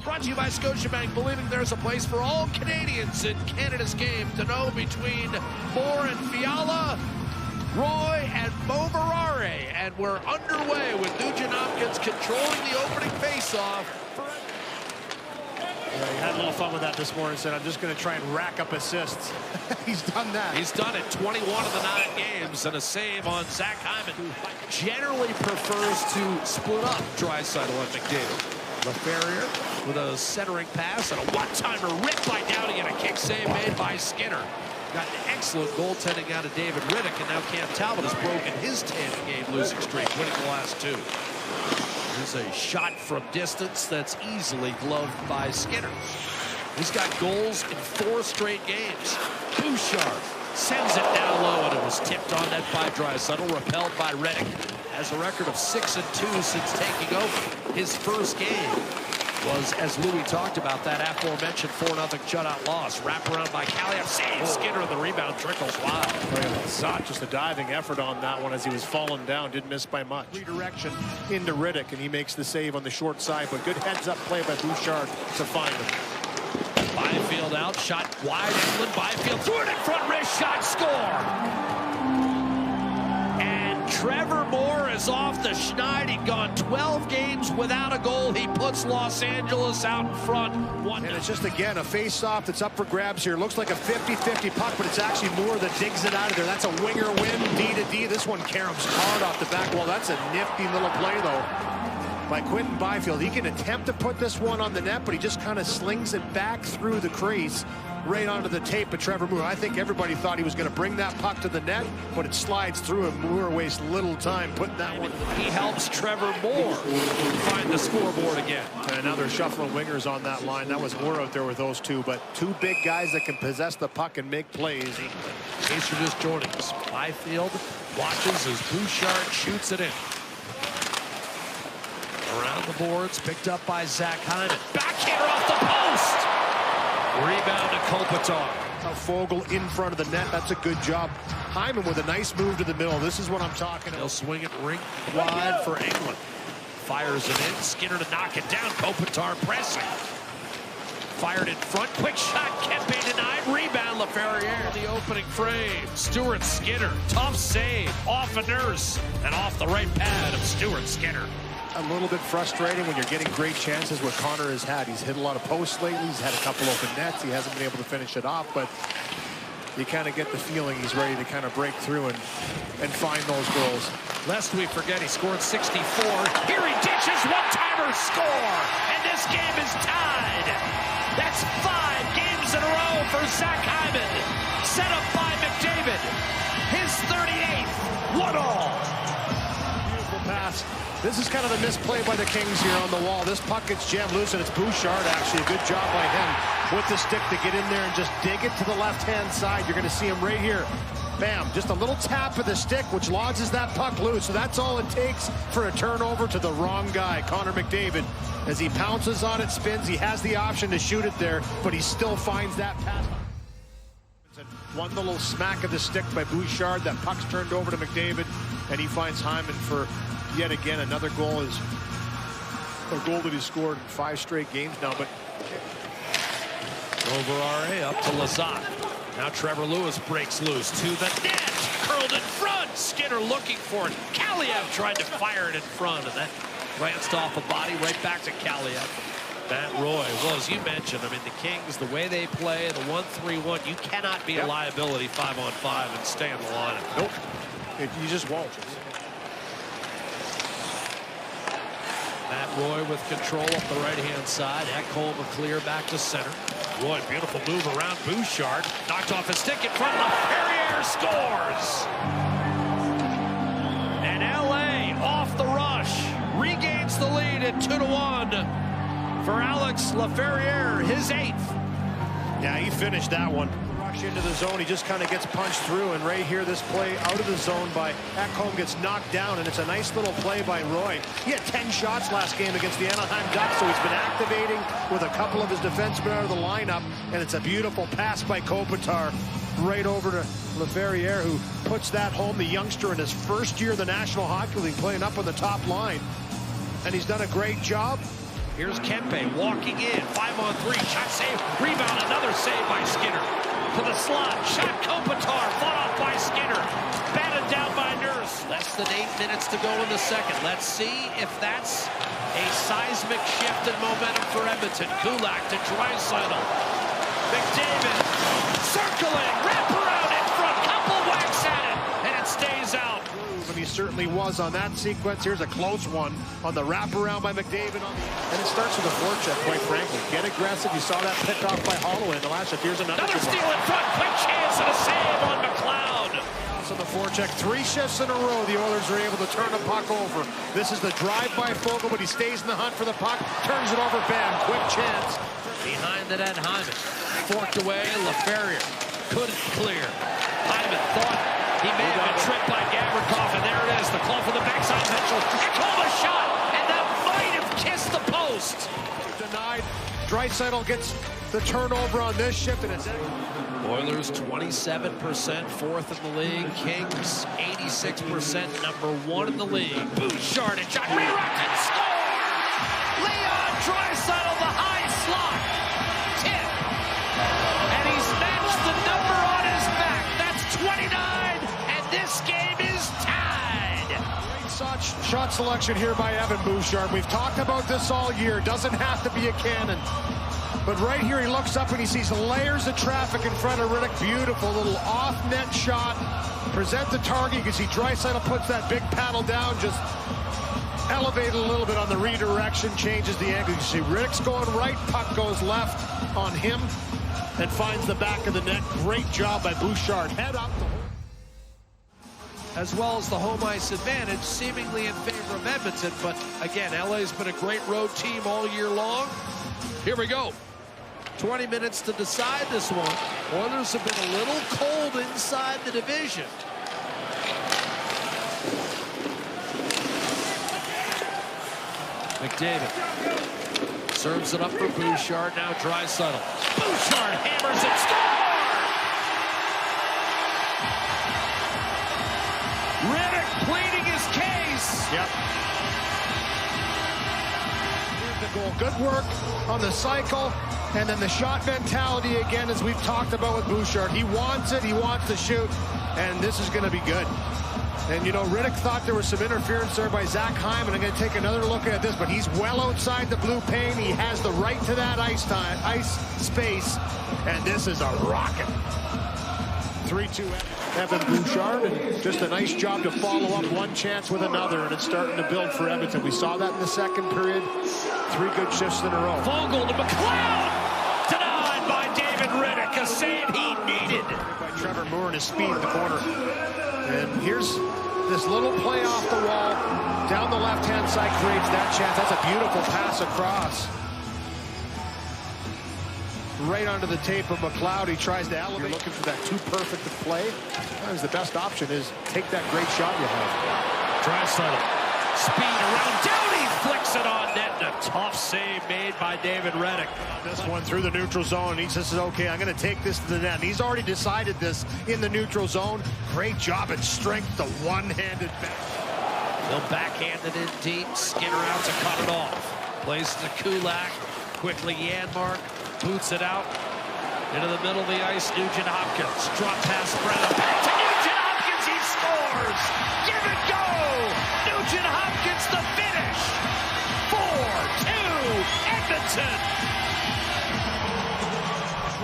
Brought to you by Scotiabank, believing there's a place for all Canadians in Canada's game. To know between Moore and Fiala, Roy and Moverare. And we're underway with Nugent Hopkins controlling the opening faceoff. Yeah, he had a little fun with that this morning. Said, I'm just going to try and rack up assists. He's done that. He's done it 21 of the 9 games and a save on Zach Hyman, who generally prefers to split up Draisaitl and McDavid. LaFerriere with a centering pass and a one-timer ripped by Downey and a kick save made by Skinner. Got an excellent goaltending out of David Riddick, and now Cam Talbot has broken his 10-game losing streak, winning the last 2. Here's a shot from distance that's easily gloved by Skinner. He's got goals in 4 straight games. Bouchard sends it down low, and it was tipped on net by Draisaitl, repelled by Riddick. Has a record of 6-2 since taking over. His first game was, as Louis talked about, that aforementioned 4-0 shutout loss. Wraparound by Kaliev, saves Skinner, and the rebound trickles wide. Zach, just a diving effort on that one as he was falling down. Didn't miss by much. Redirection into Riddick, and he makes the save on the short side, but good heads-up play by Bouchard to find him. Byfield out, shot wide, England. Byfield threw it in front, wrist shot, score! Trevor Moore is off the schneid. He'd gone 12 games without a goal. He puts Los Angeles out in front. And it's just, again, a face-off that's up for grabs here. Looks like a 50-50 puck, but it's actually Moore that digs it out of there. That's a winger win, D to D. This one caroms hard off the back wall. That's a nifty little play, though, by Quinton Byfield. He can attempt to put this one on the net, but he just kind of slings it back through the crease right onto the tape of Trevor Moore. I think everybody thought he was going to bring that puck to the net, but it slides through and Moore wastes little time putting that one. He helps Trevor Moore find the scoreboard again. And now they're shuffling wingers on that line. That was Moore out there with those 2, but 2 big guys that can possess the puck and make plays. In case you're just joining us, Byfield watches as Bouchard shoots it in. Around the boards, picked up by Zach Hyman. Backhander off the post! Rebound to Kopitar. Fogel in front of the net. That's a good job. Hyman with a nice move to the middle. This is what I'm talking about. They'll swing it rink wide for England. Fires it in. Skinner to knock it down. Kopitar pressing. Fired in front. Quick shot. Kempe denied. Rebound. LaFerriere. The opening frame. Stuart Skinner. Tough save. Off a nurse. And off the right pad of Stuart Skinner. A little bit frustrating when you're getting great chances what Connor has had. He's hit a lot of posts lately. He's had a couple open nets. He hasn't been able to finish it off, but you kind of get the feeling he's ready to kind of break through and find those goals. Lest we forget, he scored 64. Here he ditches, one-timer score, and this game is tied. That's 5 games in a row for Zach Hyman. Set up by McDavid. His 38th. 1-all. Beautiful pass. This is kind of a misplay by the Kings here on the wall. This puck gets jammed loose, and it's Bouchard, actually. A good job by him with the stick to get in there and just dig it to the left-hand side. You're going to see him right here. Bam, just a little tap of the stick, which lodges that puck loose. So that's all it takes for a turnover to the wrong guy, Connor McDavid. As he pounces on it, spins, he has the option to shoot it there, but he still finds that pass. One little smack of the stick by Bouchard. That puck's turned over to McDavid, and he finds Hyman for yet again another goal. Is a goal that he scored in 5 straight games now. But Moverare up to Lazat. Now Trevor Lewis breaks loose to the net. Curled in front. Skinner looking for it. Kaliev tried to fire it in front, and that glanced off a body right back to Kaliev. Matt Roy, well, as you mentioned, I mean, the Kings, the way they play, the 1-3-1, you cannot be a liability 5-on-5 and stay in the lineup. Nope. You just won't. Matt Roy with control up the right-hand side. Ekholm a clear back to center. Roy, beautiful move around Bouchard. Knocked off his stick in front. LaFerriere scores! And LA off the rush. Regains the lead at 2-1 for Alex LaFerriere, his 8th. Yeah, he finished that one. Rush into the zone. He just kind of gets punched through, and right here, this play out of the zone by Ekholm gets knocked down, and it's a nice little play by Roy. He had 10 shots last game against the Anaheim Ducks, so he's been activating with a couple of his defensemen out of the lineup, and it's a beautiful pass by Kopitar right over to LaFerriere, who puts that home. The youngster in his first year in the National Hockey League playing up on the top line, and he's done a great job. Here's Kempe walking in, 5-on-3, shot save, rebound, another save by Skinner. To the slot, shot Kopitar, fought off by Skinner, batted down by Nurse. Less than 8 minutes to go in the second. Let's see if that's a seismic shift in momentum for Edmonton. Kulak to Draisaitl. McDavid circling, wraparound in front, couple whacks at it, and it stays out. And he certainly was on that sequence. Here's a close one on the wraparound by McDavid. And it starts with a forecheck, quite frankly. Get aggressive. You saw that pick off by Holloway in the last shift. Here's another steal in front. Quick chance and a save on McLeod. On the forecheck, 3 shifts in a row, the Oilers are able to turn the puck over. This is the drive by Fogle, but he stays in the hunt for the puck. Turns it over, bam, quick chance. Behind the net, Hyman. Forked away, Laferriere couldn't clear. Hyman thought he may have been tripped by Gavrikov, and there it is. The call for the backside Mitchell. And called a shot, and that might have kissed the post. Denied. Draisaitl gets the turnover on this shift, and it's Oilers 27%, fourth in the league. Kings 86%, number 1 in the league. Bouchard and shot, redirected, score! Leon Draisaitl, the high slot, tip, and he's matched the number on his back. That's 29, and this game is tied. Great shot selection here by Evan Bouchard. We've talked about this all year. Doesn't have to be a cannon. But right here, he looks up and he sees layers of traffic in front of Riddick. Beautiful little off-net shot. Present the target. You can see Draisaitl puts that big paddle down, just elevated a little bit on the redirection, changes the angle. You see Riddick's going right, puck goes left on him and finds the back of the net. Great job by Bouchard. Head up. As well as the home ice advantage, seemingly in favor of Edmonton. But again, LA's been a great road team all year long. Here we go. 20 minutes to decide this one. Oilers have been a little cold inside the division. McDavid serves it up for Bouchard. Now Draisaitl. Bouchard hammers it. Score! Riddick pleading his case. Yep. The goal. Good work on the cycle. And then the shot mentality again, as we've talked about with Bouchard. He wants it. He wants to shoot. And this is going to be good. And, you know, Riddick thought there was some interference there by Zach Hyman. I'm going to take another look at this, but he's well outside the blue paint. He has the right to that ice space. And this is a rocket. 3-2 Evan Bouchard, and just a nice job to follow up one chance with another, and it's starting to build for Edmonton. We saw that in the second period. 3 good shifts in a row. Fogle to McLeod! Denied by David Riddick, a save he needed. By Trevor Moore and his speed in the corner. And here's this little play off the wall. Down the left-hand side creates that chance. That's a beautiful pass across. Right onto the tape of McLeod. He tries to elevate. You're looking for that too perfect of play. Sometimes the best option is take that great shot you have. Draisaitl, speed around Downey, flicks it on net. And a tough save made by David Riddick. This one through the neutral zone. He says, okay, I'm going to take this to the net. And he's already decided this in the neutral zone. Great job at strength, the one-handed back. They'll backhand it in deep. Skinner out to cut it off. Plays to Kulak. Quickly Janmark boots it out into the middle of the ice. Nugent Hopkins drop pass Brown. Back to Nugent Hopkins. He scores. Give it go. Nugent Hopkins the finish. 4-2 Edmonton.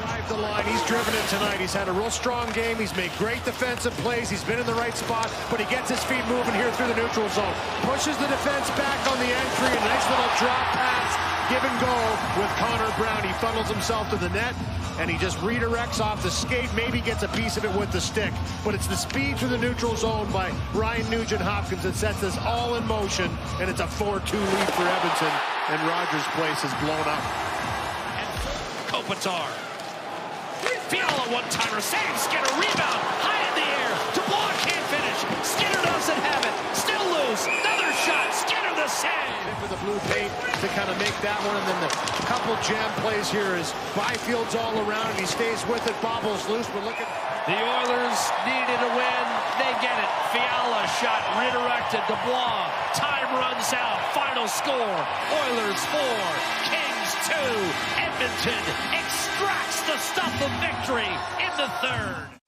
Drive the line. He's driven it tonight. He's had a real strong game. He's made great defensive plays. He's been in the right spot, but he gets his feet moving here through the neutral zone. Pushes the defense back on the entry. A nice little drop pass. Give and go with Connor Brown. He funnels himself to the net, and he just redirects off the skate, maybe gets a piece of it with the stick. But it's the speed through the neutral zone by Ryan Nugent-Hopkins that sets this all in motion, and it's a 4-2 lead for Edmonton, and Rogers' place is blown up. And Kopitar. Fiala one-timer, save, Skinner, rebound, high in the air, to block, can't finish. Skinner doesn't have it, still loose, another shot, Skinner the save. For the blue paint to kind of make that one, and then the couple jam plays here as Byfield's all around, and he stays with it, bobbles loose, but look at... The Oilers needed a win They get it. Fiala shot redirected. Dubois. Time runs out. Final score. Oilers 4. Kings 2. Edmonton extracts the stuff of victory in the third.